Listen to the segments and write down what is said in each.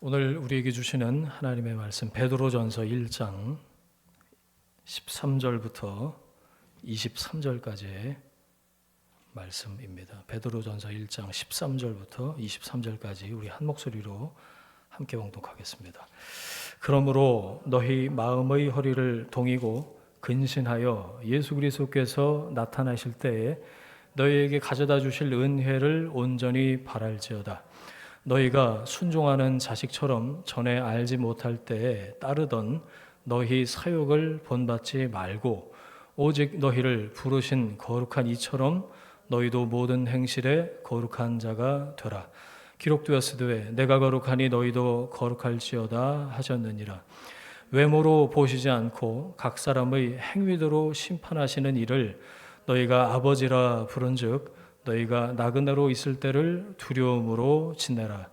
오늘 우리에게 주시는 하나님의 말씀 베드로전서 1장 13절부터 23절까지의 말씀입니다. 베드로전서 1장 13절부터 23절까지 우리 한 목소리로 함께 봉독하겠습니다. 그러므로 너희 마음의 허리를 동이고 근신하여 예수 그리스도께서 나타나실 때에 너희에게 가져다 주실 은혜를 온전히 바랄지어다. 너희가 순종하는 자식처럼 전에 알지 못할 때에 따르던 너희 사욕을 본받지 말고 오직 너희를 부르신 거룩한 이처럼 너희도 모든 행실에 거룩한 자가 되라. 기록되었으되 내가 거룩하니 너희도 거룩할지어다 하셨느니라. 외모로 보시지 않고 각 사람의 행위대로 심판하시는 이를 너희가 아버지라 부른즉 너희가 나그네로 있을 때를 두려움으로 지내라.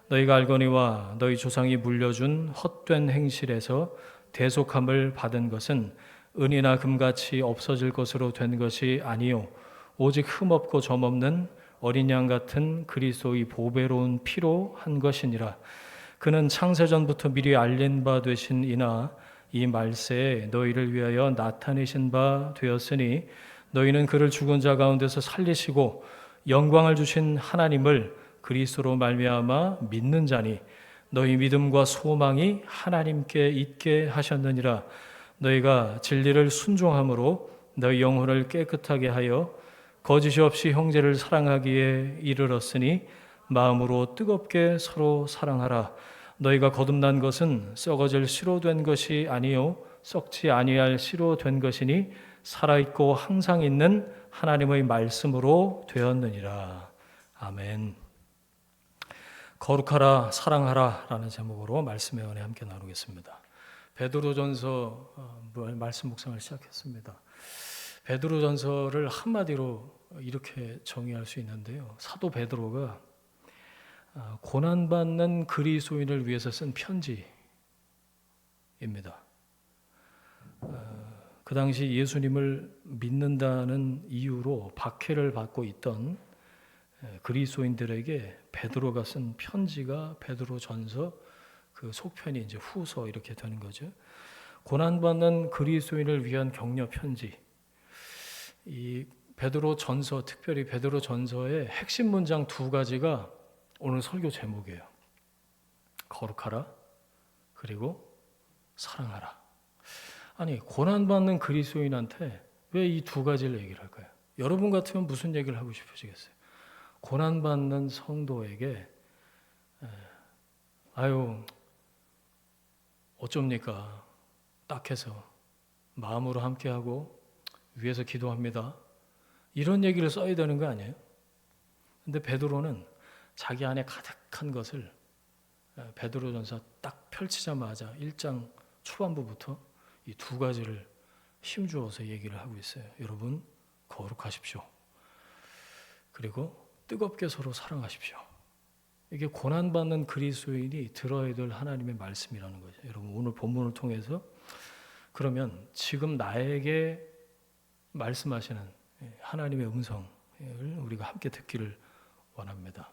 너희가 알거니와 너희 조상이 물려준 헛된 행실에서 대속함을 받은 것은 은이나 금같이 없어질 것으로 된 것이 아니요 오직 흠없고 점없는 어린 양 같은 그리스도의 보배로운 피로 한 것이니라. 그는 창세전부터 미리 알린 바 되신 이나 이 말세에 너희를 위하여 나타내신 바 되었으니 너희는 그를 죽은 자 가운데서 살리시고 영광을 주신 하나님을 그리스도로 말미암아 믿는 자니 너희 믿음과 소망이 하나님께 있게 하셨느니라. 너희가 진리를 순종함으로 너희 영혼을 깨끗하게 하여 거짓이 없이 형제를 사랑하기에 이르렀으니 마음으로 뜨겁게 서로 사랑하라. 너희가 거듭난 것은 썩어질 씨로 된 것이 아니요 썩지 아니할 씨로 된 것이니 살아있고 항상 있는 하나님의 말씀으로 되었느니라. 아멘. 거룩하라 사랑하라 라는 제목으로 말씀의 은혜 함께 나누겠습니다. 베드로전서 말씀 묵상을 시작했습니다. 베드로전서를 한마디로 이렇게 정의할 수 있는데요. 사도 베드로가 고난받는 그리스도인을 위해서 쓴 편지입니다. 그 당시 예수님을 믿는다는 이유로 박해를 받고 있던 그리스도인들에게 베드로가 쓴 편지가 베드로전서 그 속편이 이제 후서 이렇게 되는 거죠. 고난받는 그리스도인을 위한 격려 편지. 이 베드로전서, 특별히 베드로전서의 핵심 문장 두 가지가 오늘 설교 제목이에요. 거룩하라 그리고 사랑하라. 아니 고난받는 그리스도인한테 왜 이 두 가지를 얘기를 할까요? 여러분 같으면 무슨 얘기를 하고 싶으시겠어요? 고난받는 성도에게 아유 어쩝니까? 딱 해서 마음으로 함께하고 위에서 기도합니다. 이런 얘기를 써야 되는 거 아니에요? 근데 베드로는 자기 안에 가득한 것을 베드로전서 딱 펼치자마자 1장 초반부부터 이 두 가지를 힘주어서 얘기를 하고 있어요. 여러분 거룩하십시오. 그리고 뜨겁게 서로 사랑하십시오. 이게 고난받는 그리스도인이 들어야 될 하나님의 말씀이라는 거죠. 여러분 오늘 본문을 통해서 그러면 지금 나에게 말씀하시는 하나님의 음성을 우리가 함께 듣기를 원합니다.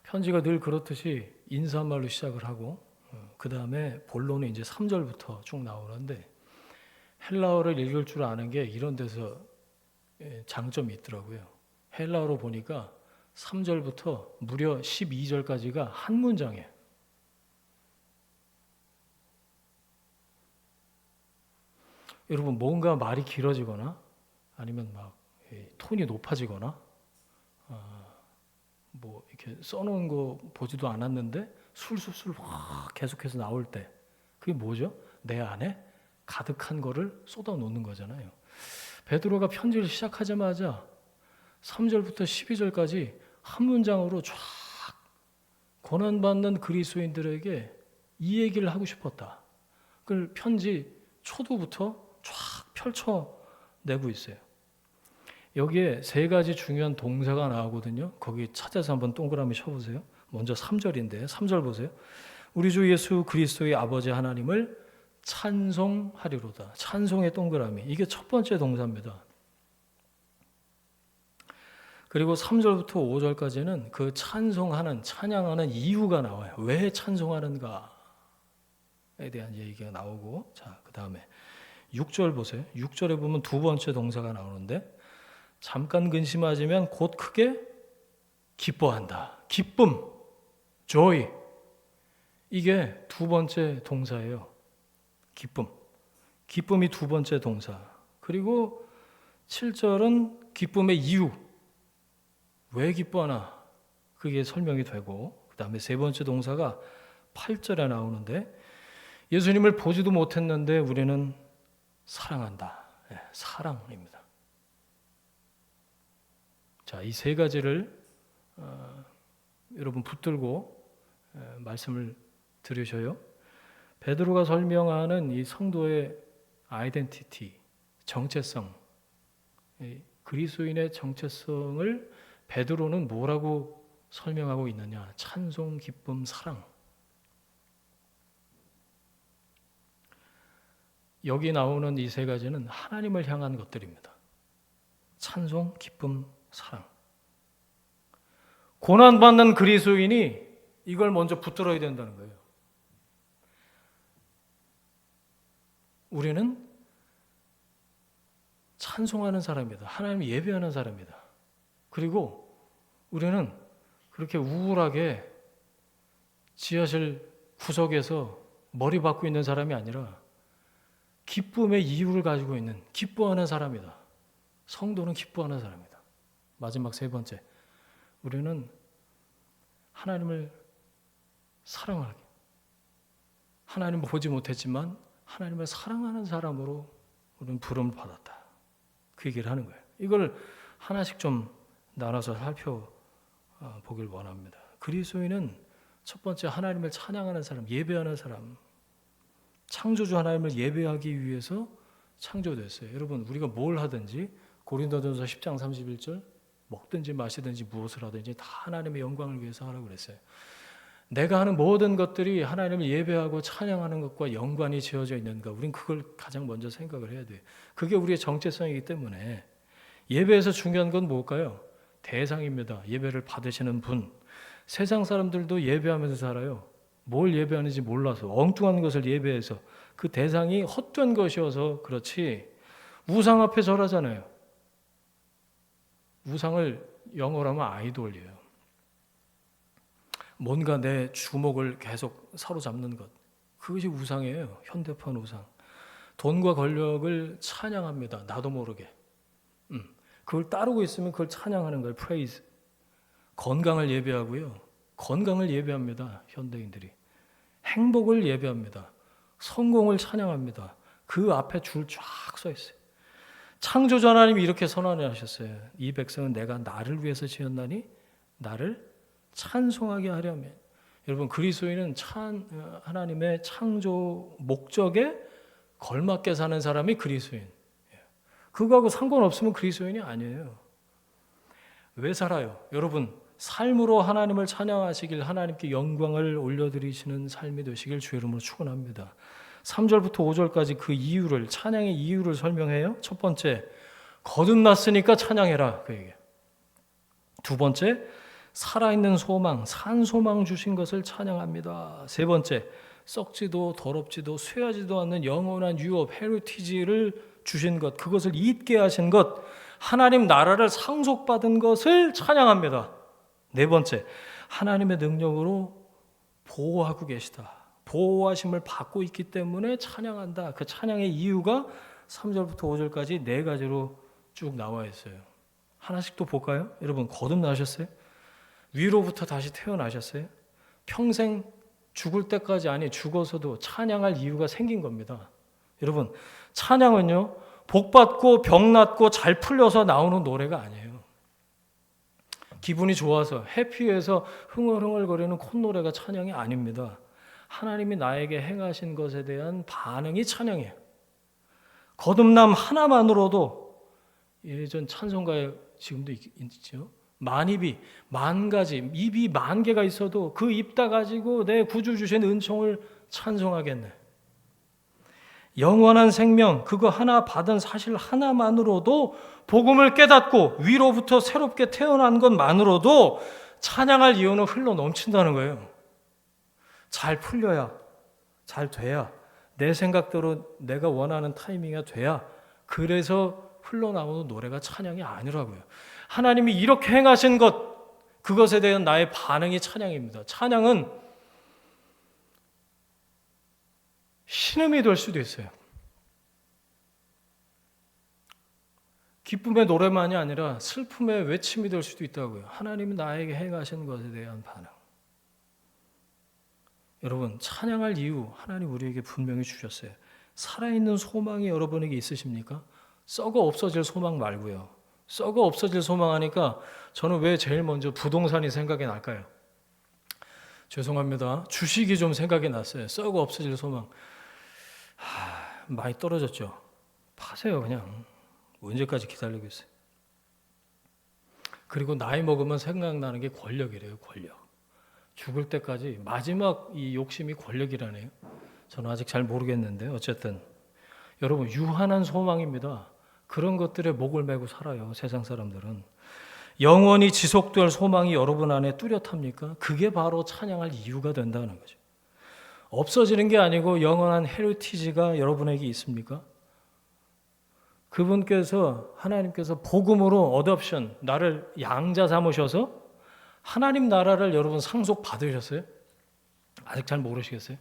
편지가 늘 그렇듯이 인사말로 시작을 하고 그 다음에 본론은 이제 3절부터 쭉 나오는데 헬라어를 읽을 줄 아는 게 이런 데서 장점이 있더라고요. 헬라어로 보니까 3절부터 무려 12절까지가 한 문장이에요. 여러분 뭔가 말이 길어지거나 아니면 막 톤이 높아지거나 뭐 이렇게 써놓은 거 보지도 않았는데 술술술 확 계속해서 나올 때 그게 뭐죠? 내 안에 가득한 거를 쏟아놓는 거잖아요. 베드로가 편지를 시작하자마자 3절부터 12절까지 한 문장으로 쫙 고난받는 그리스도인들에게 이 얘기를 하고 싶었다. 그걸 편지 초도부터 쫙 펼쳐내고 있어요. 여기에 세 가지 중요한 동사가 나오거든요. 거기 찾아서 한번 동그라미 쳐보세요. 먼저 3절인데 3절 보세요. 우리 주 예수 그리스도의 아버지 하나님을 찬송하리로다. 찬송의 동그라미. 이게 첫 번째 동사입니다. 그리고 3절부터 5절까지는 그 찬송하는, 찬양하는 이유가 나와요. 왜 찬송하는가에 대한 얘기가 나오고, 자, 그 다음에 6절 보세요. 6절에 보면 두 번째 동사가 나오는데, 잠깐 근심하지만 곧 크게 기뻐한다. 기쁨, joy. 이게 두 번째 동사예요. 기쁨. 기쁨이 두 번째 동사. 그리고 7절은 기쁨의 이유. 왜 기뻐하나? 그게 설명이 되고, 그 다음에 세 번째 동사가 8절에 나오는데, 예수님을 보지도 못했는데 우리는 사랑한다. 사랑입니다. 자, 이 세 가지를 여러분 붙들고 말씀을 들으셔요. 베드로가 설명하는 이 성도의 아이덴티티, 정체성, 그리스도인의 정체성을 베드로는 뭐라고 설명하고 있느냐? 찬송, 기쁨, 사랑. 여기 나오는 이 세 가지는 하나님을 향한 것들입니다. 찬송, 기쁨, 사랑. 고난받는 그리스도인이 이걸 먼저 붙들어야 된다는 거예요. 우리는 찬송하는 사람이다. 하나님을 예배하는 사람이다. 그리고 우리는 그렇게 우울하게 지하실 구석에서 머리 박고 있는 사람이 아니라 기쁨의 이유를 가지고 있는, 기뻐하는 사람이다. 성도는 기뻐하는 사람이다. 마지막 세 번째, 우리는 하나님을 사랑하게, 하나님을 보지 못했지만 하나님을 사랑하는 사람으로 우리는 부름을 받았다. 그 얘기를 하는 거예요. 이걸 하나씩 좀 나눠서 살펴보길 원합니다. 그리스도인은 첫 번째, 하나님을 찬양하는 사람, 예배하는 사람, 창조주 하나님을 예배하기 위해서 창조됐어요. 여러분, 우리가 뭘 하든지 고린도전서 10장 31절, 먹든지 마시든지 무엇을 하든지 다 하나님의 영광을 위해서 하라고 그랬어요. 내가 하는 모든 것들이 하나님을 예배하고 찬양하는 것과 연관이 지어져 있는가? 우린 그걸 가장 먼저 생각을 해야 돼요. 그게 우리의 정체성이기 때문에 예배에서 중요한 건 뭘까요? 대상입니다. 예배를 받으시는 분. 세상 사람들도 예배하면서 살아요. 뭘 예배하는지 몰라서 엉뚱한 것을 예배해서 그 대상이 헛된 것이어서 그렇지, 우상 앞에 절하잖아요. 우상을 영어로 하면 아이돌이에요. 뭔가 내 주목을 계속 사로잡는 것, 그것이 우상이에요. 현대판 우상. 돈과 권력을 찬양합니다. 나도 모르게. 그걸 따르고 있으면 그걸 찬양하는 거예요. praise. 건강을 예배하고요. 건강을 예배합니다. 현대인들이. 행복을 예배합니다. 성공을 찬양합니다. 그 앞에 줄 쫙 서 있어요. 창조주 하나님이 이렇게 선언하셨어요. 이 백성은 내가 나를 위해서 지었나니 나를 찬송하게 하려며. 여러분, 그리스도인은 하나님의 창조 목적에 걸맞게 사는 사람이 그리스도인. 그거하고 상관없으면 그리스도인이 아니에요. 왜 살아요? 여러분, 삶으로 하나님을 찬양하시길, 하나님께 영광을 올려드리시는 삶이 되시길 주의 이름으로 축원합니다. 3절부터 5절까지 그 이유를, 찬양의 이유를 설명해요. 첫 번째, 거듭났으니까 찬양해라. 그 얘기예요. 두 번째, 살아있는 소망, 산 소망 주신 것을 찬양합니다. 세 번째, 썩지도 더럽지도 쇠하지도 않는 영원한 유업, 헤리티지를 주신 것, 그것을 잊게 하신 것, 하나님 나라를 상속받은 것을 찬양합니다. 네 번째, 하나님의 능력으로 보호하고 계시다. 보호하심을 받고 있기 때문에 찬양한다. 그 찬양의 이유가 3절부터 5절까지 네 가지로 쭉 나와 있어요. 하나씩 또 볼까요? 여러분, 거듭나셨어요? 위로부터 다시 태어나셨어요? 평생 죽을 때까지, 아니 죽어서도 찬양할 이유가 생긴 겁니다. 여러분, 찬양은요, 복받고 병 낫고 잘 풀려서 나오는 노래가 아니에요. 기분이 좋아서 해피해서 흥얼흥얼거리는 콧노래가 찬양이 아닙니다. 하나님이 나에게 행하신 것에 대한 반응이 찬양이에요. 거듭남 하나만으로도, 예전 찬송가에 지금도 있죠. 만입이, 만가지, 입이 만 개가 있어도 그 입 다 가지고 내 구주 주신 은총을 찬송하겠네. 영원한 생명 그거 하나 받은 사실 하나만으로도 복음을 깨닫고 위로부터 새롭게 태어난 것만으로도 찬양할 이유는 흘러 넘친다는 거예요. 잘 풀려야, 잘 돼야, 내 생각대로 내가 원하는 타이밍이 돼야, 그래서 흘러나오는 노래가 찬양이 아니라고요. 하나님이 이렇게 행하신 것, 그것에 대한 나의 반응이 찬양입니다. 찬양은 신음이 될 수도 있어요. 기쁨의 노래만이 아니라 슬픔의 외침이 될 수도 있다고요. 하나님이 나에게 행하신 것에 대한 반응. 여러분, 찬양할 이유 하나님 우리에게 분명히 주셨어요. 살아있는 소망이 여러분에게 있으십니까? 썩어 없어질 소망 말고요. 썩어 없어질 소망하니까 저는 왜 제일 먼저 부동산이 생각이 날까요? 죄송합니다. 주식이 좀 생각이 났어요. 썩어 없어질 소망. 많이 떨어졌죠. 파세요 그냥. 언제까지 기다리고 있어요. 그리고 나이 먹으면 생각나는 게 권력이래요. 권력. 죽을 때까지 마지막 이 욕심이 권력이라네요. 저는 아직 잘 모르겠는데 어쨌든 여러분 유한한 소망입니다. 그런 것들에 목을 메고 살아요. 세상 사람들은. 영원히 지속될 소망이 여러분 안에 뚜렷합니까? 그게 바로 찬양할 이유가 된다는 거죠. 없어지는 게 아니고 영원한 헤리티지가 여러분에게 있습니까? 그분께서 하나님께서 복음으로 어댑션 나를 양자 삼으셔서 하나님 나라를 여러분 상속 받으셨어요? 아직 잘 모르시겠어요?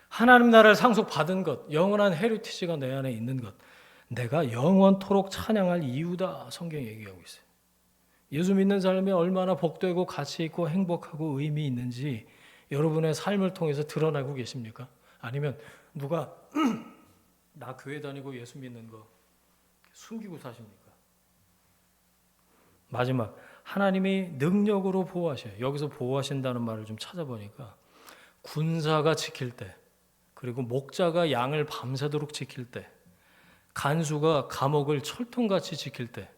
하나님 나라를 상속 받은 것, 영원한 헤리티지가 내 안에 있는 것, 내가 영원토록 찬양할 이유다. 성경이 얘기하고 있어요. 예수 믿는 삶이 얼마나 복되고 가치 있고 행복하고 의미 있는지 여러분의 삶을 통해서 드러나고 계십니까? 아니면 누가 나 교회 다니고 예수 믿는 거 숨기고 사십니까? 마지막 하나님이 능력으로 보호하셔요. 여기서 보호하신다는 말을 좀 찾아보니까 군사가 지킬 때, 그리고 목자가 양을 밤새도록 지킬 때, 간수가 감옥을 철통같이 지킬 때,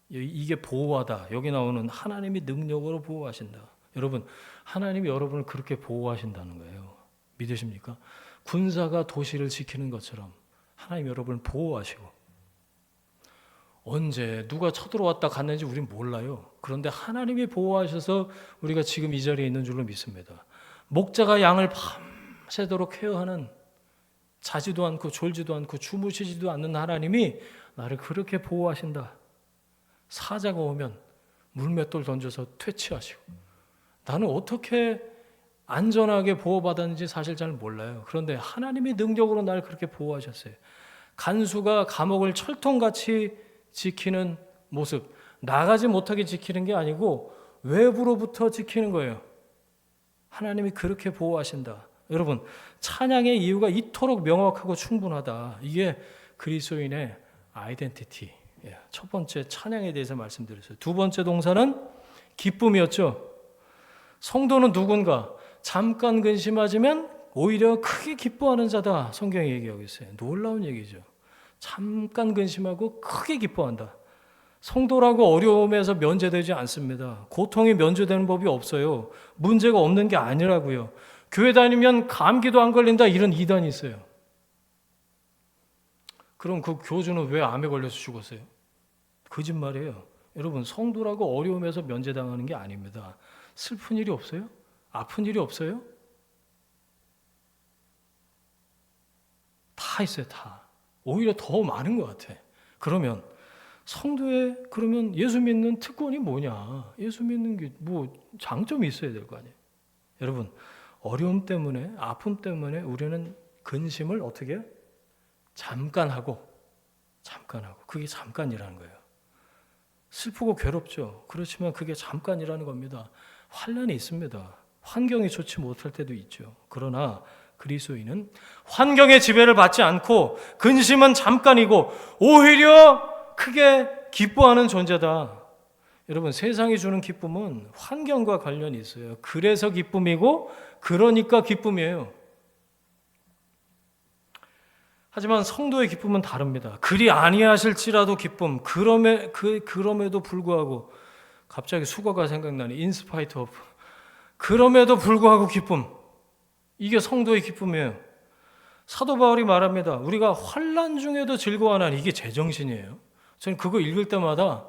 이게 보호하다. 여기 나오는 하나님이 능력으로 보호하신다. 여러분, 하나님이 여러분을 그렇게 보호하신다는 거예요. 믿으십니까? 군사가 도시를 지키는 것처럼 하나님 여러분을 보호하시고, 언제 누가 쳐들어왔다 갔는지 우린 몰라요. 그런데 하나님이 보호하셔서 우리가 지금 이 자리에 있는 줄로 믿습니다. 목자가 양을 밤새도록 케어하는, 자지도 않고 졸지도 않고 주무시지도 않는 하나님이 나를 그렇게 보호하신다. 사자가 오면 물맷돌 던져서 퇴치하시고, 나는 어떻게 안전하게 보호받았는지 사실 잘 몰라요. 그런데 하나님이 능력으로 나를 그렇게 보호하셨어요. 간수가 감옥을 철통같이 지키는 모습, 나가지 못하게 지키는 게 아니고 외부로부터 지키는 거예요. 하나님이 그렇게 보호하신다. 여러분, 찬양의 이유가 이토록 명확하고 충분하다. 이게 그리스도인의 아이덴티티. 첫 번째 찬양에 대해서 말씀드렸어요. 두 번째 동사는 기쁨이었죠. 성도는 누군가 잠깐 근심하지만 오히려 크게 기뻐하는 자다. 성경이 얘기하고 있어요. 놀라운 얘기죠. 잠깐 근심하고 크게 기뻐한다. 성도라고 어려움에서 면제되지 않습니다. 고통이 면제되는 법이 없어요. 문제가 없는 게 아니라고요. 교회 다니면 감기도 안 걸린다 이런 이단이 있어요. 그럼 그 교주는 왜 암에 걸려서 죽었어요? 거짓말이에요. 여러분, 성도라고 어려움에서 면제당하는 게 아닙니다. 슬픈 일이 없어요? 아픈 일이 없어요? 다 있어요, 다. 오히려 더 많은 것 같아. 그러면 성도의 그러면 예수 믿는 특권이 뭐냐? 예수 믿는 게 뭐 장점이 있어야 될 거 아니에요. 여러분, 어려움 때문에, 아픔 때문에 우리는 근심을 어떻게 해요? 잠깐 하고. 그게 잠깐이라는 거예요. 슬프고 괴롭죠. 그렇지만 그게 잠깐이라는 겁니다. 환난이 있습니다. 환경이 좋지 못할 때도 있죠. 그러나 그리스도인은 환경의 지배를 받지 않고 근심은 잠깐이고 오히려 크게 기뻐하는 존재다. 여러분, 세상이 주는 기쁨은 환경과 관련이 있어요. 그래서 기쁨이고 그러니까 기쁨이에요. 하지만 성도의 기쁨은 다릅니다. 그리 아니하실지라도 기쁨, 그럼에도 불구하고 갑자기 수거가 생각나니 in spite of, 그럼에도 불구하고 기쁨, 이게 성도의 기쁨이에요. 사도 바울이 말합니다. 우리가 환난 중에도 즐거워하는 이게 제정신이에요. 저는 그거 읽을 때마다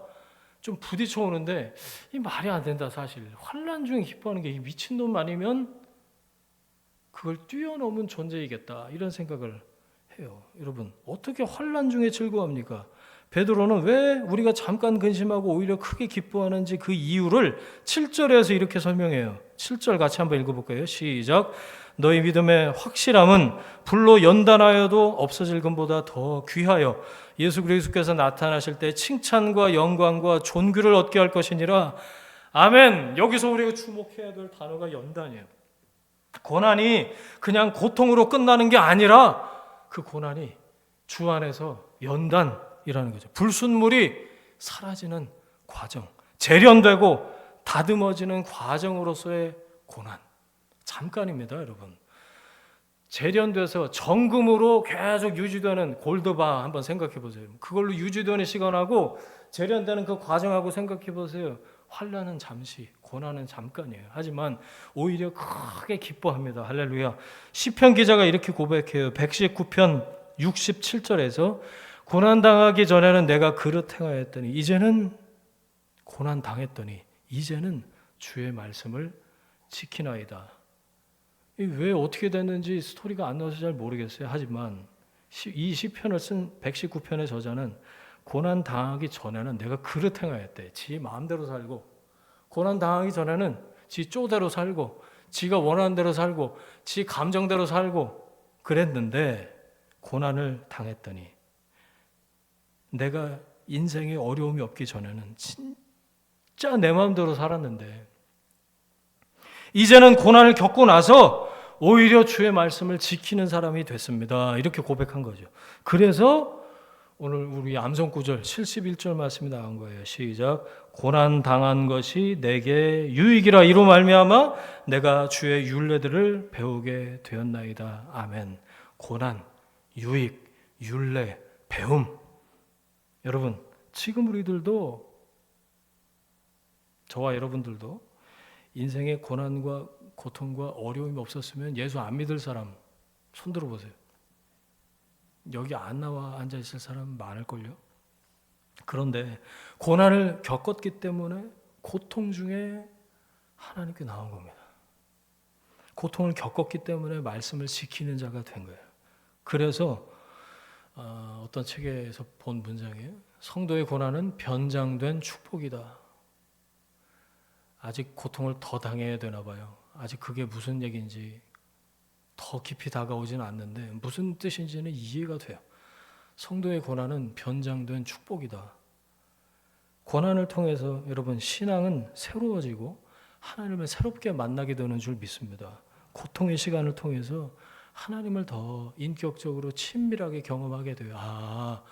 좀 부딪혀 오는데 이 말이 안 된다 사실. 환난 중에 기뻐하는 게 이 미친놈 아니면 그걸 뛰어넘은 존재이겠다 이런 생각을 해요. 여러분 어떻게 환난 중에 즐거워합니까? 베드로는 왜 우리가 잠깐 근심하고 오히려 크게 기뻐하는지 그 이유를 7절에서 이렇게 설명해요. 7절 같이 한번 읽어볼까요? 시작. 너희 믿음의 확실함은 불로 연단하여도 없어질 금보다 더 귀하여 예수 그리스도께서 나타나실 때 칭찬과 영광과 존귀를 얻게 할 것이니라. 아멘. 여기서 우리가 주목해야 될 단어가 연단이에요. 고난이 그냥 고통으로 끝나는 게 아니라 그 고난이 주 안에서 연단이라는 거죠. 불순물이 사라지는 과정, 재련되고 다듬어지는 과정으로서의 고난. 잠깐입니다, 여러분. 재련돼서 정금으로 계속 유지되는 골드바 한번 생각해 보세요. 그걸로 유지되는 시간하고 재련되는 그 과정하고 생각해 보세요. 환난은 잠시, 고난은 잠깐이에요. 하지만 오히려 크게 기뻐합니다. 할렐루야. 시편 기자가 이렇게 고백해요. 119편 67절에서 고난 당하기 전에는 내가 그릇 행하였더니 이제는 고난 당했더니 이제는 주의 말씀을 지키나이다. 왜 어떻게 됐는지 스토리가 안 나와서 잘 모르겠어요. 하지만 이 시편을 쓴 119편의 저자는 고난 당하기 전에는 내가 그릇 행하였대. 지 마음대로 살고 고난 당하기 전에는 지 쪼대로 살고 지가 원하는 대로 살고 지 감정대로 살고 그랬는데 고난을 당했더니 내가 인생에 어려움이 없기 전에는 진짜 내 마음대로 살았는데 이제는 고난을 겪고 나서 오히려 주의 말씀을 지키는 사람이 됐습니다. 이렇게 고백한 거죠. 그래서 오늘 우리 암송 구절 71절 말씀이 나온 거예요. 시작. 고난 당한 것이 내게 유익이라 이로 말미암아 내가 주의 율례들을 배우게 되었나이다. 아멘. 고난, 유익, 율례, 배움. 여러분, 지금 우리들도 저와 여러분들도 인생의 고난과 고통과 어려움이 없었으면 예수 안 믿을 사람 손 들어보세요. 여기 안 나와 앉아 있을 사람 많을걸요. 그런데 고난을 겪었기 때문에 고통 중에 하나님께 나온 겁니다. 고통을 겪었기 때문에 말씀을 지키는 자가 된 거예요. 그래서 어떤 책에서 본 문장이에요. 성도의 고난은 변장된 축복이다. 아직 고통을 더 당해야 되나 봐요. 아직 그게 무슨 얘기인지 더 깊이 다가오지는 않는데 무슨 뜻인지는 이해가 돼요. 성도의 고난은 변장된 축복이다. 고난을 통해서 여러분 신앙은 새로워지고 하나님을 새롭게 만나게 되는 줄 믿습니다. 고통의 시간을 통해서 하나님을 더 인격적으로 친밀하게 경험하게 돼요. 아,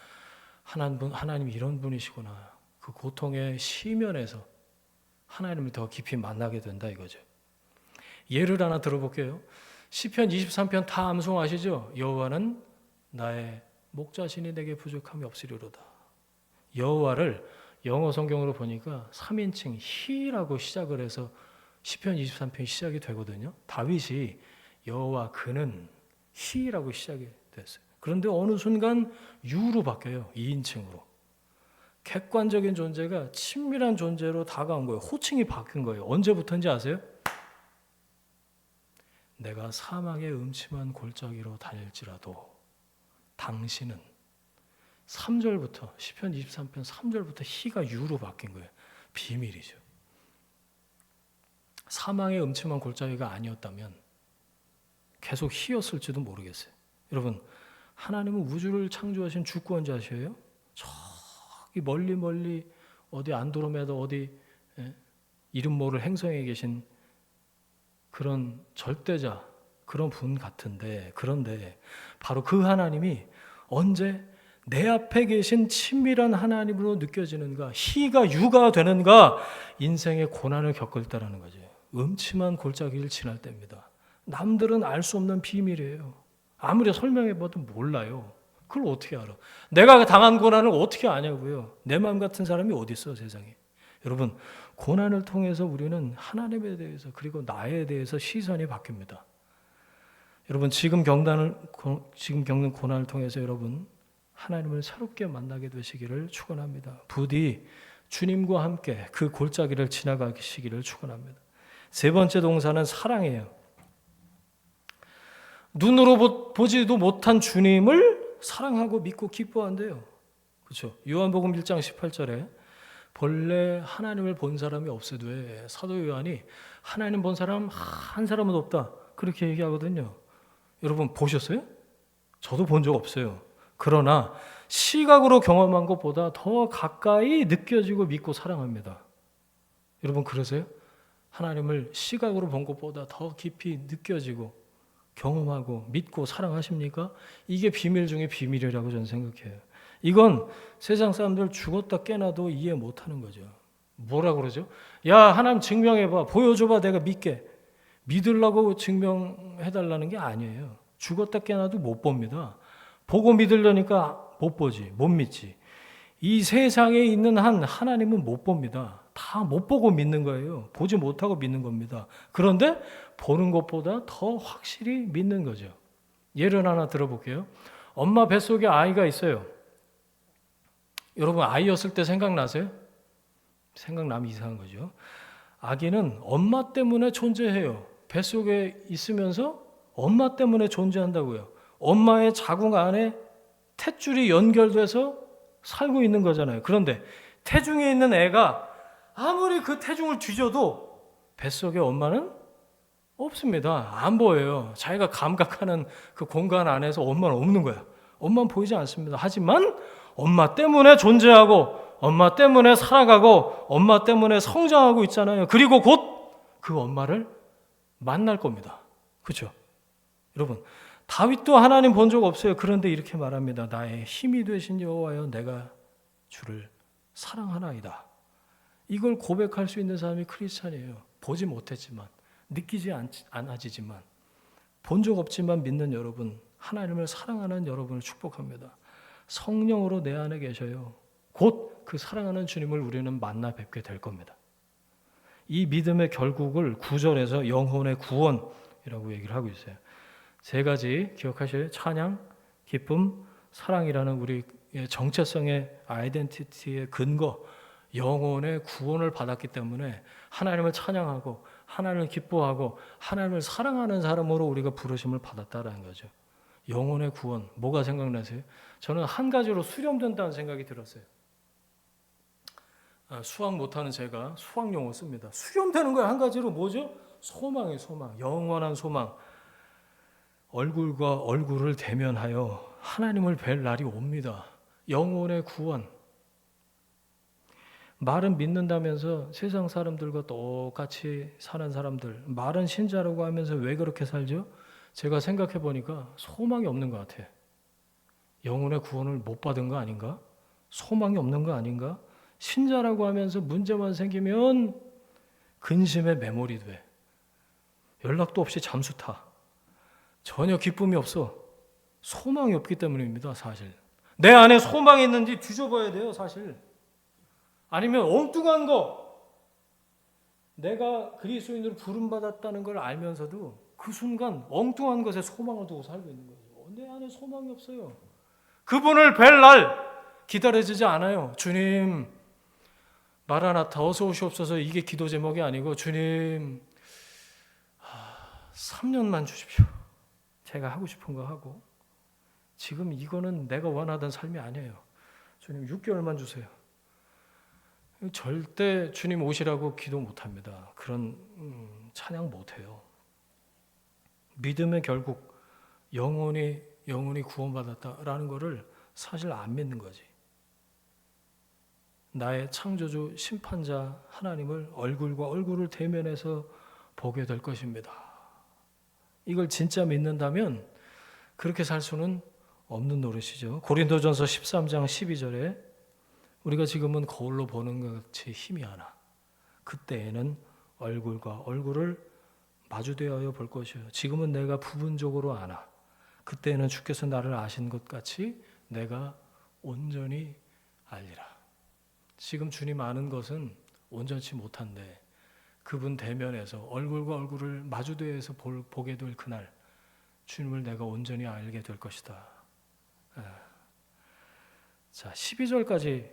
하나님이 이런 분이시구나. 그 고통의 시면에서 하나님을 더 깊이 만나게 된다 이거죠. 예를 하나 들어볼게요. 시편 23편 다 암송하시죠? 여호와는 나의 목자시니 내게 부족함이 없으리로다. 여호와를 영어 성경으로 보니까 3인칭 he라고 시작을 해서 시편 23편이 시작이 되거든요. 다윗이 여호와 그는 he라고 시작이 됐어요. 그런데 어느 순간 you로 바뀌어요. 2인칭으로. 객관적인 존재가 친밀한 존재로 다가온 거예요. 호칭이 바뀐 거예요. 언제부터인지 아세요? 내가 사망의 음침한 골짜기로 다닐지라도 당신은 3절부터 시편 23편 3절부터 희가 유로 바뀐 거예요. 비밀이죠. 사망의 음침한 골짜기가 아니었다면 계속 희였을지도 모르겠어요. 여러분, 하나님은 우주를 창조하신 주권자시에요. 저기 멀리 어디 안드로메다 어디 이름 모를 행성에 계신 그런 절대자, 그런 분 같은데, 그런데 바로 그 하나님이 언제 내 앞에 계신 친밀한 하나님으로 느껴지는가, 희가 유가 되는가, 인생의 고난을 겪을 때라는 거죠. 음침한 골짜기를 지날 때입니다. 남들은 알 수 없는 비밀이에요. 아무리 설명해봐도 몰라요. 그걸 어떻게 알아? 내가 당한 고난을 어떻게 아냐고요. 내 마음 같은 사람이 어디 있어 세상에. 여러분, 고난을 통해서 우리는 하나님에 대해서 그리고 나에 대해서 시선이 바뀝니다. 여러분 지금 겪는 고난을 통해서 여러분 하나님을 새롭게 만나게 되시기를 축원합니다. 부디 주님과 함께 그 골짜기를 지나가시기를 축원합니다. 세 번째 동사는 사랑이에요. 눈으로 보지도 못한 주님을 사랑하고 믿고 기뻐한대요. 그렇죠? 요한복음 1장 18절에 본래 하나님을 본 사람이 없으되 사도 요한이 하나님 본 사람 한 사람은 없다 그렇게 얘기하거든요. 여러분 보셨어요? 저도 본 적 없어요. 그러나 시각으로 경험한 것보다 더 가까이 느껴지고 믿고 사랑합니다. 여러분 그러세요? 하나님을 시각으로 본 것보다 더 깊이 느껴지고 경험하고 믿고 사랑하십니까? 이게 비밀 중에 비밀이라고 저는 생각해요. 이건 세상 사람들 죽었다 깨나도 이해 못하는 거죠. 뭐라 그러죠? 야 하나님 증명해봐, 보여줘봐, 내가 믿게. 믿으려고 증명해달라는 게 아니에요. 죽었다 깨나도 못 봅니다. 보고 믿으려니까 못 보지, 못 믿지. 이 세상에 있는 한 하나님은 못 봅니다. 다 못 보고 믿는 거예요. 보지 못하고 믿는 겁니다. 그런데 보는 것보다 더 확실히 믿는 거죠. 예를 하나 들어볼게요. 엄마 뱃속에 아이가 있어요. 여러분 아이였을 때 생각나세요? 생각나면 이상한 거죠. 아기는 엄마 때문에 존재해요. 뱃속에 있으면서 엄마 때문에 존재한다고요. 엄마의 자궁 안에 탯줄이 연결돼서 살고 있는 거잖아요. 그런데 태중에 있는 애가 아무리 그 태중을 뒤져도 뱃속에 엄마는 없습니다. 안 보여요. 자기가 감각하는 그 공간 안에서 엄마는 없는 거야. 엄마는 보이지 않습니다. 하지만 엄마 때문에 존재하고 엄마 때문에 살아가고 엄마 때문에 성장하고 있잖아요. 그리고 곧 그 엄마를 만날 겁니다. 그렇죠? 여러분 다윗도 하나님 본 적 없어요. 그런데 이렇게 말합니다. 나의 힘이 되신 여호와여 내가 주를 사랑하나이다. 이걸 고백할 수 있는 사람이 크리스찬이에요. 보지 못했지만 느끼지 않아지지만 본 적 없지만 믿는 여러분, 하나님을 사랑하는 여러분을 축복합니다. 성령으로 내 안에 계셔요. 곧 그 사랑하는 주님을 우리는 만나 뵙게 될 겁니다. 이 믿음의 결국을 9절에서 영혼의 구원이라고 얘기를 하고 있어요. 세 가지 기억하실 찬양, 기쁨, 사랑이라는 우리의 정체성의 아이덴티티의 근거, 영혼의 구원을 받았기 때문에 하나님을 찬양하고 하나님을 기뻐하고 하나님을 사랑하는 사람으로 우리가 부르심을 받았다라는 거죠. 영혼의 구원, 뭐가 생각나세요? 저는 한 가지로 수렴된다는 생각이 들었어요. 수학 못하는 제가 수학 용어 씁니다. 수렴되는 거예요. 한 가지로 뭐죠? 소망이에요. 소망, 영원한 소망. 얼굴과 얼굴을 대면하여 하나님을 뵐 날이 옵니다. 영혼의 구원. 말은 믿는다면서 세상 사람들과 똑같이 사는 사람들, 말은 신자라고 하면서 왜 그렇게 살죠? 제가 생각해 보니까 소망이 없는 것 같아요. 영혼의 구원을 못 받은 거 아닌가? 소망이 없는 거 아닌가? 신자라고 하면서 문제만 생기면 근심에 매몰이 돼. 연락도 없이 잠수 타. 전혀 기쁨이 없어. 소망이 없기 때문입니다, 사실. 내 안에 소망이 있는지 뒤져봐야 돼요, 사실. 아니면 엉뚱한 거. 내가 그리스도인으로 부름받았다는 걸 알면서도 그 순간 엉뚱한 것에 소망을 두고 살고 있는 거예요. 내 안에 소망이 없어요. 그분을 뵐 날 기다려지지 않아요. 주님, 마라나타 어서 오시옵소서. 이게 기도 제목이 아니고 주님 3년만 주십시오. 제가 하고 싶은 거 하고. 지금 이거는 내가 원하던 삶이 아니에요. 주님 6개월만 주세요. 절대 주님 오시라고 기도 못합니다. 그런 찬양 못해요. 믿음의 결국 영혼이 구원받았다라는 것을 사실 안 믿는 거지. 나의 창조주 심판자 하나님을 얼굴과 얼굴을 대면해서 보게 될 것입니다. 이걸 진짜 믿는다면 그렇게 살 수는 없는 노릇이죠. 고린도전서 13장 12절에 우리가 지금은 거울로 보는 것 같이 희미하나 그때에는 얼굴과 얼굴을 마주대하여 볼 것이요. 지금은 내가 부분적으로 아나 그때에는 주께서 나를 아신 것 같이 내가 온전히 알리라. 지금 주님 아는 것은 온전치 못한데 그분 대면에서 얼굴과 얼굴을 마주대해서 보게 될 그날 주님을 내가 온전히 알게 될 것이다. 자, 12절까지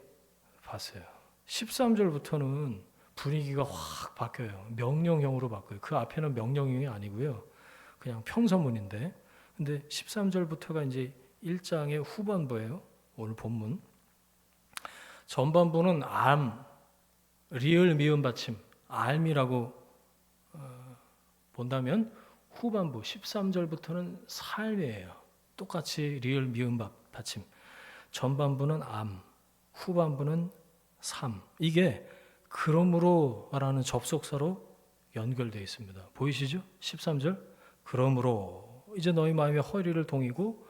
봤어요. 13절부터는 분위기가 확 바뀌어요. 명령형으로 바뀌어요. 그 앞에는 명령형이 아니고요. 그냥 평서문인데, 근데 13절부터가 이제 1장의 후반부예요. 오늘 본문. 전반부는 리을 미음 받침, 암이라고 본다면 후반부 13절부터는 삶이에요. 똑같이 리을 미음 받침. 전반부는 후반부는 삶. 이게 그러므로 말하는 접속사로 연결되어 있습니다. 보이시죠? 13절. 그러므로 이제 너희 마음의 허리를 동이고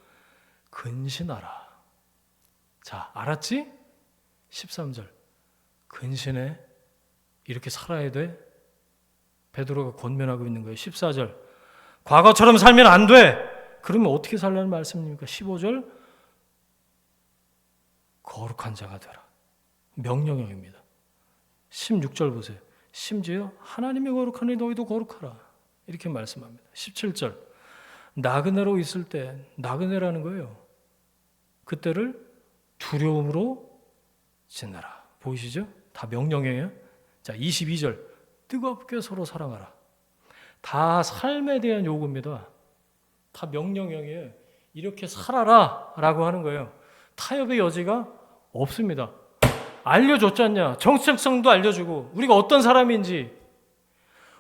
근신하라. 자, 알았지? 13절. 근신해. 이렇게 살아야 돼. 베드로가 권면하고 있는 거예요. 14절. 과거처럼 살면 안 돼. 그러면 어떻게 살라는 말씀입니까? 15절. 거룩한 자가 되라. 명령형입니다. 16절 보세요. 심지어 하나님이 거룩하니 너희도 거룩하라. 이렇게 말씀합니다. 17절. 나그네로 있을 때, 나그네라는 거예요. 그때를 두려움으로 지내라. 보이시죠? 다 명령이에요. 자, 22절. 뜨겁게 서로 사랑하라. 다 삶에 대한 요구입니다. 다 명령형이에요. 이렇게 살아라 라고 하는 거예요. 타협의 여지가 없습니다. 알려줬잖냐. 정체성도 알려주고 우리가 어떤 사람인지.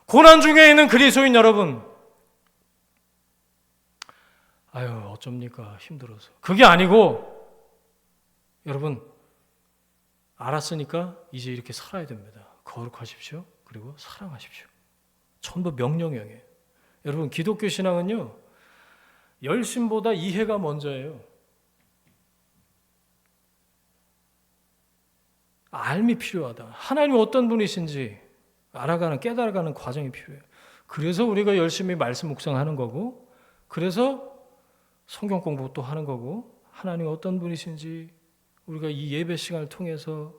고난 중에 있는 그리스도인 여러분, 아유 어쩝니까 힘들어서. 그게 아니고 여러분 알았으니까 이제 이렇게 살아야 됩니다. 거룩하십시오. 그리고 사랑하십시오. 전부 명령형이에요. 여러분 기독교 신앙은요, 열심보다 이해가 먼저예요. 알미 필요하다. 하나님이 어떤 분이신지 알아가는, 깨달아가는 과정이 필요해요. 그래서 우리가 열심히 말씀 묵상하는 거고, 그래서 성경 공부 또 하는 거고, 하나님이 어떤 분이신지 우리가 이 예배 시간을 통해서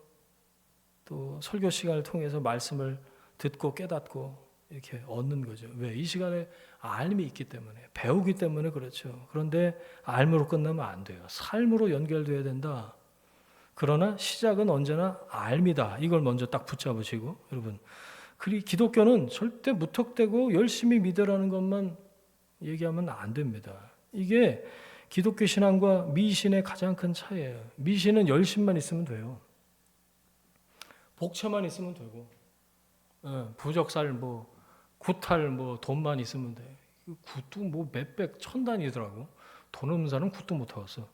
또 설교 시간을 통해서 말씀을 듣고 깨닫고 이렇게 얻는 거죠. 왜? 이 시간에 알미 있기 때문에, 배우기 때문에 그렇죠. 그런데 알므로 끝나면 안 돼요. 삶으로 연결돼야 된다. 그러나 시작은 언제나 알미다. 이걸 먼저 딱 붙잡으시고, 여러분, 기독교는 절대 무턱대고 열심히 믿으라는 것만 얘기하면 안 됩니다. 이게 기독교 신앙과 미신의 가장 큰 차이예요. 미신은 열심만 있으면 돼요. 복채만 있으면 되고, 부적살 구탈 돈만 있으면 돼. 굿도 몇백 천 단위더라고. 돈 없는 사람은 굿도 못 하겠어.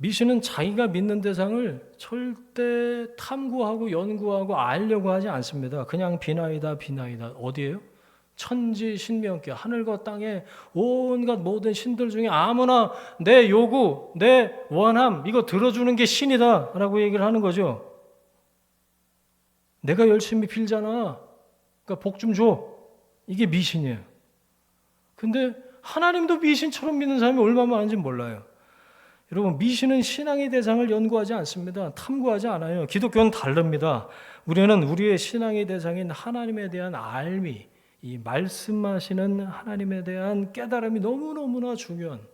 미신은 자기가 믿는 대상을 절대 탐구하고 연구하고 알려고 하지 않습니다. 그냥 비나이다. 어디예요? 천지 신명계, 하늘과 땅의 온갖 모든 신들 중에 아무나 내 요구, 내 원함 이거 들어주는 게 신이다 라고 얘기를 하는 거죠. 내가 열심히 빌잖아. 그러니까 복 좀 줘. 이게 미신이에요. 근데 하나님도 미신처럼 믿는 사람이 얼마나 많은지 몰라요. 여러분, 미신은 신앙의 대상을 연구하지 않습니다. 탐구하지 않아요. 기독교는 다릅니다. 우리는 우리의 신앙의 대상인 하나님에 대한 알미, 이 말씀하시는 하나님에 대한 깨달음이 너무너무나 중요한,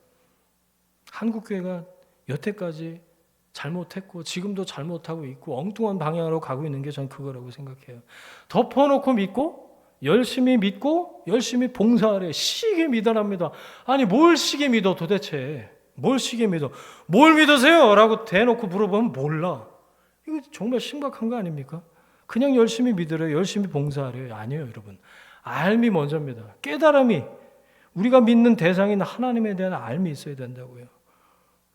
한국교회가 여태까지 잘못했고 지금도 잘못하고 있고 엉뚱한 방향으로 가고 있는 게 전 그거라고 생각해요. 덮어놓고 믿고 열심히 믿고 열심히 봉사하래. 시게 믿어랍니다. 아니 뭘 시게 믿어 도대체. 뭘 시게 믿어? 뭘 믿으세요? 라고 대놓고 물어보면 몰라. 이거 정말 심각한 거 아닙니까? 그냥 열심히 믿으래요. 열심히 봉사하래요. 아니에요, 여러분. 알미 먼저입니다. 깨달음이, 우리가 믿는 대상인 하나님에 대한 알미 있어야 된다고요.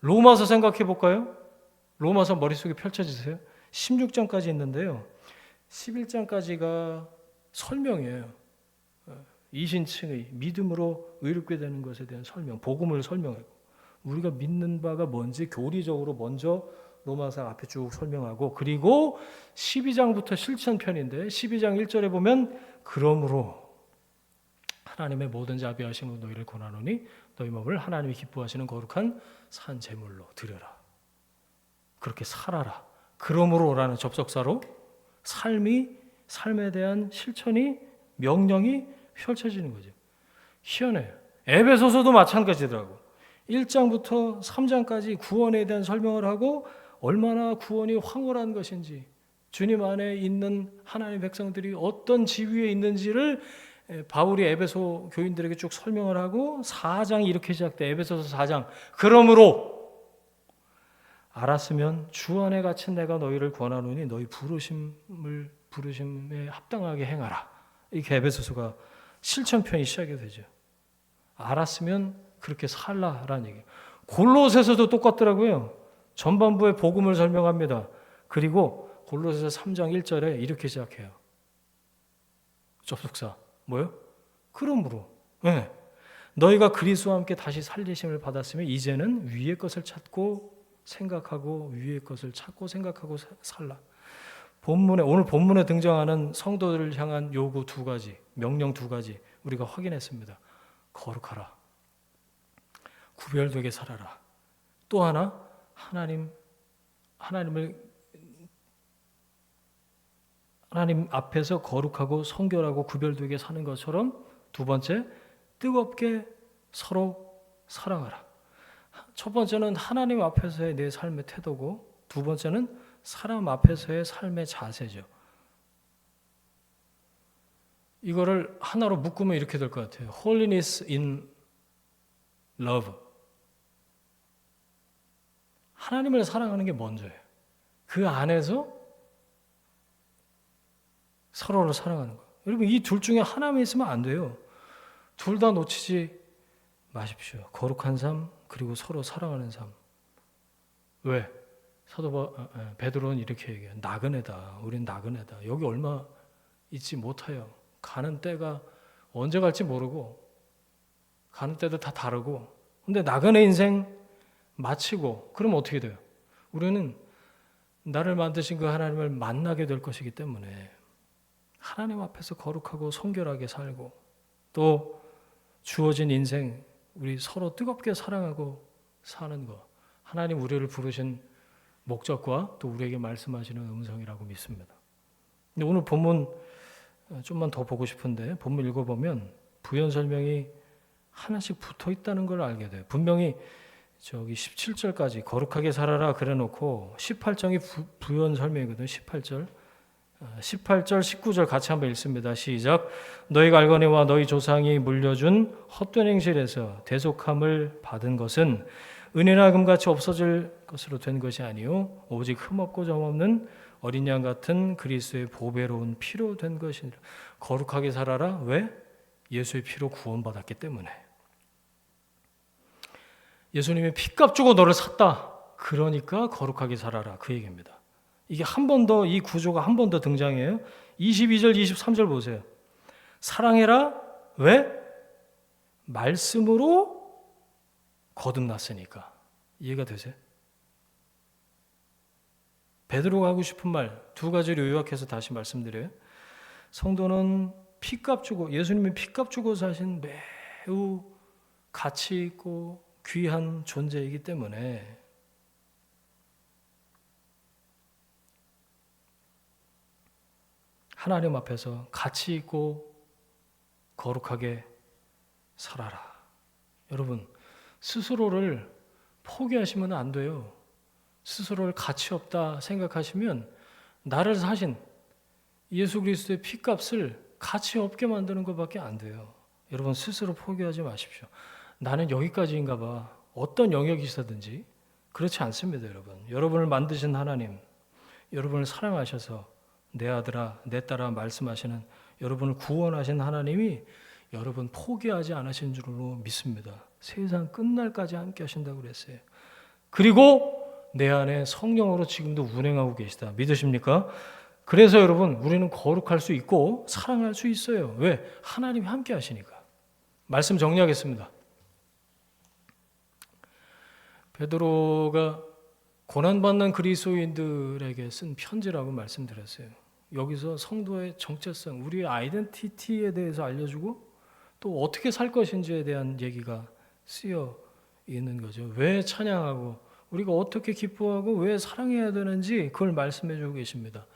로마서 생각해 볼까요? 로마서 머릿속에 펼쳐지세요. 16장까지 있는데요. 11장까지가 설명이에요. 이신층의 믿음으로 의롭게 되는 것에 대한 설명, 복음을 설명하고, 우리가 믿는 바가 뭔지 교리적으로 먼저 로마서 앞에 쭉 설명하고, 그리고 12장부터 실천편인데 12장 1절에 보면 그러므로 하나님의 모든 자비하심으로 너희를 권하노니 너희 몸을 하나님이 기뻐하시는 거룩한 산 제물로 드려라. 그렇게 살아라. 그러므로라는 접속사로 삶에 대한 실천이, 명령이 펼쳐지는 거죠. 희한해요. 에베소서도 마찬가지더라고. 1장부터 3장까지 구원에 대한 설명을 하고 얼마나 구원이 황홀한 것인지, 주님 안에 있는 하나님의 백성들이 어떤 지위에 있는지를 바울이 에베소 교인들에게 쭉 설명을 하고 4장이 이렇게 시작돼. 에베소서 4장. 그러므로 알았으면 주 안에 갇힌 내가 너희를 권하노니 너희 부르심에 합당하게 행하라. 이렇게 에베소서가 실천편이 시작이 되죠. 알았으면 그렇게 살라라는 얘기예요. 골로새서도 똑같더라고요. 전반부에 복음을 설명합니다. 그리고 골로새서 3장 1절에 이렇게 시작해요. 접속사 뭐요? 그러므로 네. 너희가 그리스도와 함께 다시 살리심을 받았으면 이제는 위의 것을 찾고 생각하고 위의 것을 찾고 생각하고 살라. 오늘 본문에 등장하는 성도들을 향한 요구 2가지, 명령 2가지 우리가 확인했습니다. 거룩하라. 구별되게 살아라. 또 하나 하나님 앞에서 거룩하고 성결하고 구별되게 사는 것처럼 2번째 뜨겁게 서로 사랑하라. 첫 번째는 하나님 앞에서의 내 삶의 태도고 2번째는 사람 앞에서의 삶의 자세죠. 이거를 하나로 묶으면 이렇게 될 것 같아요. Holiness in love. 하나님을 사랑하는 게 먼저예요. 그 안에서 서로를 사랑하는 거예요. 여러분 이 둘 중에 하나만 있으면 안 돼요. 둘 다 놓치지 마십시오. 거룩한 삶 그리고 서로 사랑하는 삶. 왜? 베드로는 이렇게 얘기해요. 나그네다. 우린 나그네다. 여기 얼마 있지 못해요. 가는 때가 언제 갈지 모르고 가는 때도 다 다르고 근데 나그네 인생 마치고 그럼 어떻게 돼요? 우리는 나를 만드신 그 하나님을 만나게 될 것이기 때문에 하나님 앞에서 거룩하고 성결하게 살고 또 주어진 인생 우리 서로 뜨겁게 사랑하고 사는 것 하나님 우리를 부르신 목적과 또 우리에게 말씀하시는 음성이라고 믿습니다. 근데 오늘 본문 좀만 더 보고 싶은데 본문 읽어보면 부연 설명이 하나씩 붙어 있다는 걸 알게 돼요. 분명히 저기 17절까지 거룩하게 살아라 그래놓고 18장이 부연 설명이거든요. 18절, 19절 같이 한번 읽습니다. 시작. 너희가 알거니와 너희 조상이 물려준 헛된 행실에서 대속함을 받은 것은 은혜나 금같이 없어질 것으로 된 것이 아니요 오직 흠없고 점없는 어린 양 같은 그리스도의 보배로운 피로 된 것이니라. 거룩하게 살아라. 왜? 예수의 피로 구원받았기 때문에. 예수님이 피값 주고 너를 샀다. 그러니까 거룩하게 살아라. 그 얘기입니다. 이게 한 번 더 이 구조가 한 번 더 등장해요. 22절 23절 보세요. 사랑해라. 왜? 말씀으로 거듭났으니까. 이해가 되세요? 베드로가 하고 싶은 말 2가지를 요약해서 다시 말씀드려요. 성도는 피값 주고 예수님이 피값 주고 사신 매우 가치 있고 귀한 존재이기 때문에 하나님 앞에서 가치 있고 거룩하게 살아라. 여러분 스스로를 포기하시면 안 돼요. 스스로를 가치 없다 생각하시면 나를 사신 예수 그리스도의 피값을 가치 없게 만드는 것밖에 안 돼요. 여러분 스스로 포기하지 마십시오. 나는 여기까지인가 봐. 어떤 영역이 있었든지 그렇지 않습니다. 여러분을 만드신 하나님, 여러분을 사랑하셔서 내 아들아 내 딸아 말씀하시는 여러분을 구원하신 하나님이 여러분 포기하지 않으신 줄로 믿습니다. 세상 끝날까지 함께 하신다고 그랬어요. 그리고 내 안에 성령으로 지금도 운행하고 계시다. 믿으십니까? 그래서 여러분 우리는 거룩할 수 있고 사랑할 수 있어요. 왜? 하나님이 함께 하시니까. 말씀 정리하겠습니다. 베드로가 고난받는 그리스도인들에게 쓴 편지라고 말씀드렸어요. 여기서 성도의 정체성, 우리의 아이덴티티에 대해서 알려주고 또 어떻게 살 것인지에 대한 얘기가 쓰여 있는 거죠. 왜 찬양하고 우리가 어떻게 기뻐하고 왜 사랑해야 되는지 그걸 말씀해 주고 계십니다.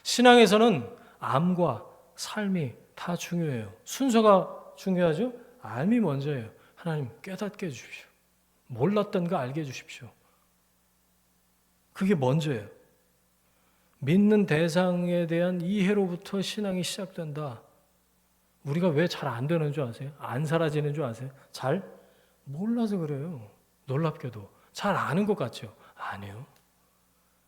신앙에서는 암과 삶이 다 중요해요. 순서가 중요하죠? 암이 먼저예요. 하나님 깨닫게 해주십시오. 몰랐던 거 알게 해주십시오. 그게 먼저예요. 믿는 대상에 대한 이해로부터 신앙이 시작된다. 우리가 왜 잘 안 되는 줄 아세요? 안 사라지는 줄 아세요? 잘 몰라서 그래요. 놀랍게도. 잘 아는 것 같죠? 아니요.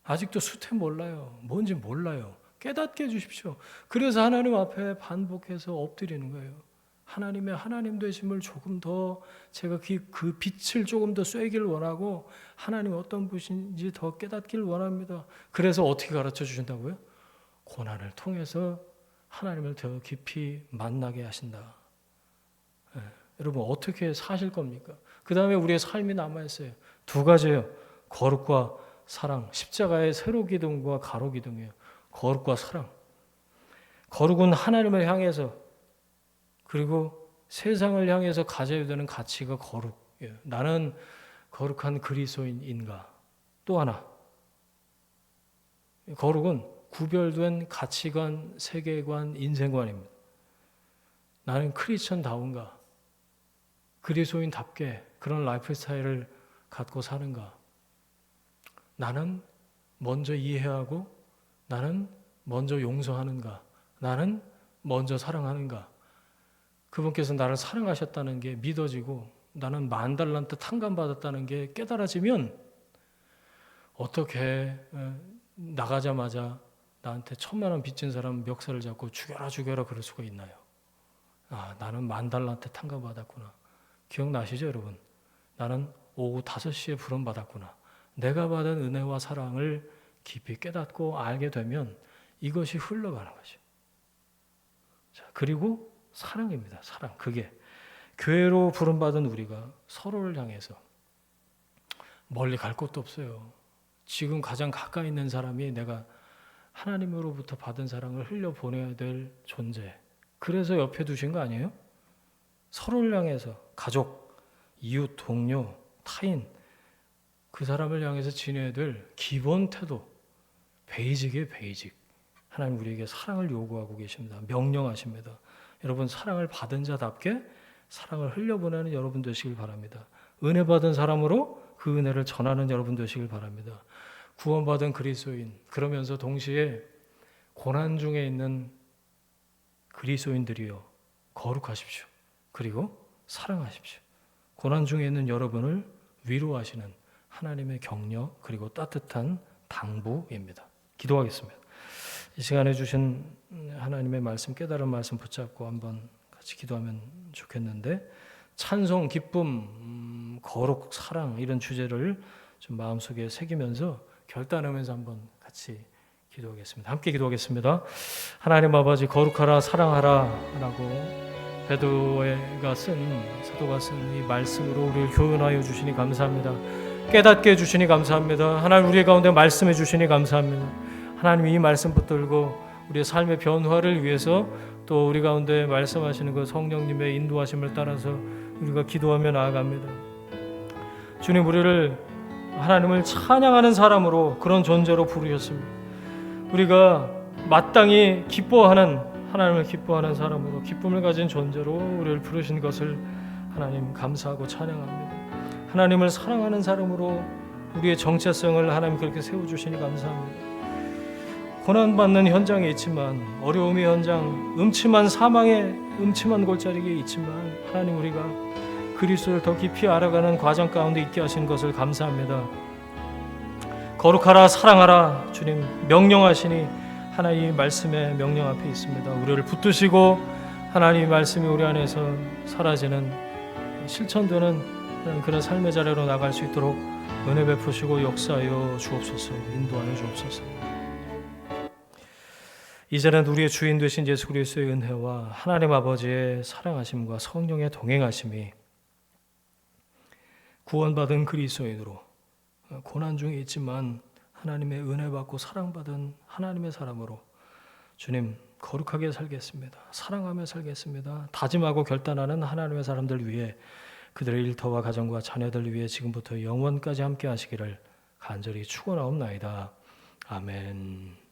아직도 수태 몰라요. 뭔지 몰라요. 깨닫게 해주십시오. 그래서 하나님 앞에 반복해서 엎드리는 거예요. 하나님의 하나님 되심을 조금 더 제가 그 빛을 조금 더 쐬길 원하고 하나님이 어떤 분인지 더 깨닫길 원합니다. 그래서 어떻게 가르쳐 주신다고요? 고난을 통해서 하나님을 더 깊이 만나게 하신다. 여러분 어떻게 사실 겁니까? 그 다음에 우리의 삶이 남아있어요. 두 가지예요. 거룩과 사랑. 십자가의 세로 기둥과 가로 기둥이에요. 거룩과 사랑. 거룩은 하나님을 향해서 그리고 세상을 향해서 가져야 되는 가치가 거룩이에요. 나는 거룩한 그리스도인인가? 또 하나. 거룩은 구별된 가치관, 세계관, 인생관입니다. 나는 크리스천다운가? 그리스도인답게 그런 라이프 스타일을 갖고 사는가? 나는 먼저 이해하고 나는 먼저 용서하는가? 나는 먼저 사랑하는가? 그분께서 나를 사랑하셨다는 게 믿어지고 나는 10,000달란트 탕감받았다는 게 깨달아지면 어떻게 나가자마자 나한테 1,000,000원 빚진 사람 멱살을 잡고 죽여라 그럴 수가 있나요? 아, 나는 10,000달란트 탕감받았구나. 기억나시죠, 여러분? 나는 오후 5시에 부름받았구나. 내가 받은 은혜와 사랑을 깊이 깨닫고 알게 되면 이것이 흘러가는 거죠. 자, 그리고 사랑입니다. 사랑. 그게 교회로 부름받은 우리가 서로를 향해서 멀리 갈 곳도 없어요. 지금 가장 가까이 있는 사람이 내가 하나님으로부터 받은 사랑을 흘려보내야 될 존재. 그래서 옆에 두신 거 아니에요? 서로를 향해서 가족, 이웃, 동료, 타인 그 사람을 향해서 지녀야 될 기본 태도, 베이직이에요. 베이직. 하나님 우리에게 사랑을 요구하고 계십니다. 명령하십니다. 여러분 사랑을 받은 자답게 사랑을 흘려보내는 여러분 되시길 바랍니다. 은혜 받은 사람으로 그 은혜를 전하는 여러분 되시길 바랍니다. 구원받은 그리스도인 그러면서 동시에 고난 중에 있는 그리스도인들이여 거룩하십시오. 그리고 사랑하십시오. 고난 중에 있는 여러분을 위로하시는 하나님의 격려 그리고 따뜻한 당부입니다. 기도하겠습니다. 이 시간에 주신 하나님의 말씀, 깨달은 말씀 붙잡고 한번 같이 기도하면 좋겠는데 찬송, 기쁨, 거룩, 사랑 이런 주제를 좀 마음속에 새기면서 결단하면서 한번 같이 기도하겠습니다. 함께 기도하겠습니다. 하나님 아버지 거룩하라 사랑하라 라고 사도가 쓴 이 말씀으로 우리를 교훈하여 주시니 감사합니다. 깨닫게 해주시니 감사합니다. 하나님 우리 가운데 말씀해 주시니 감사합니다. 하나님 이 말씀 붙들고 우리의 삶의 변화를 위해서 또 우리 가운데 말씀하시는 그 성령님의 인도하심을 따라서 우리가 기도하며 나아갑니다. 주님 우리를 하나님을 찬양하는 사람으로 그런 존재로 부르셨습니다. 우리가 마땅히 기뻐하는 하나님을 기뻐하는 사람으로 기쁨을 가진 존재로 우리를 부르신 것을 하나님 감사하고 찬양합니다. 하나님을 사랑하는 사람으로 우리의 정체성을 하나님 그렇게 세워주시니 감사합니다. 고난받는 현장에 있지만 어려움의 현장, 음침한 사망의 음침한 골짜기에 있지만 하나님 우리가 그리스도를 더 깊이 알아가는 과정 가운데 있게 하신 것을 감사합니다. 거룩하라 사랑하라 주님 명령하시니 하나님의 말씀의 명령 앞에 있습니다. 우리를 붙드시고 하나님의 말씀이 우리 안에서 사라지는 실천되는 그런 삶의 자리로 나갈 수 있도록 은혜 베푸시고 역사하여 주옵소서. 인도하여 주옵소서. 이제는 우리의 주인 되신 예수 그리스도의 은혜와 하나님 아버지의 사랑하심과 성령의 동행하심이 구원받은 그리스도인으로 고난 중에 있지만 하나님의 은혜 받고 사랑받은 하나님의 사람으로 주님 거룩하게 살겠습니다. 사랑하며 살겠습니다. 다짐하고 결단하는 하나님의 사람들 위해 그들의 일터와 가정과 자녀들 위해 지금부터 영원까지 함께 하시기를 간절히 축원하옵나이다. 아멘.